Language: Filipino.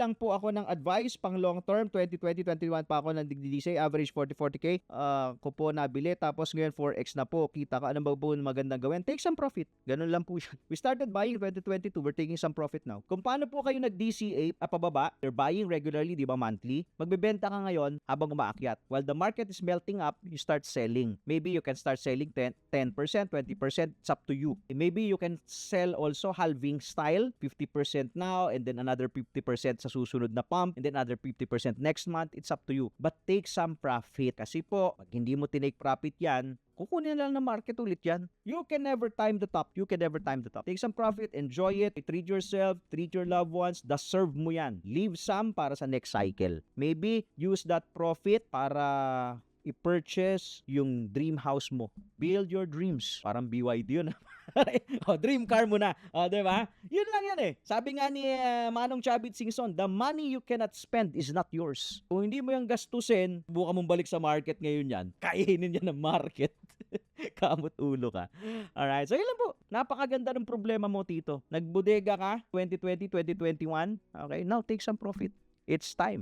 lang po ako ng advice pang long term. 2020-21 pa ako ng DDC, average 40-40K. Ko po nabili. Tapos ngayon 4X na po. Kita ka, ano ba po magandang gawin? Take some profit. Ganun lang po yun. We started buying 2022. We're taking some profit now. Kung paano po kayo nag-DCA pababa, you're buying regularly, di ba, monthly? Magbebenta ka ngayon habang umaakyat. While the market is melting up, you start selling. Maybe you can start selling 10%, 20%. It's up to you. Maybe you can sell also halving style, 50% now and then another 50% sa susunod na pump and then another 50% next month. It's up to you. But take some profit. Kasi po, pag hindi mo tinake profit yan, kukunin lang ng market ulit yan. You can never time the top. Take some profit, enjoy it, treat yourself, treat your loved ones, deserve mo yan. Leave some para sa next cycle. Maybe use that profit para i-purchase yung dream house mo. Build your dreams. Parang BYD yun. Dream car mo na. Diba? Yun lang yan eh. Sabi nga ni Manong Chavit Singson, the money you cannot spend is not yours. Kung hindi mo yung gastusin, buka mong balik sa market ngayon yan, kainin yan ng market. Kamot ulo ka. Alright, so yun lang po. Napakaganda ng problema mo, Tito. Nagbodega ka, 2020, 2021. Okay, now take some profit. It's time.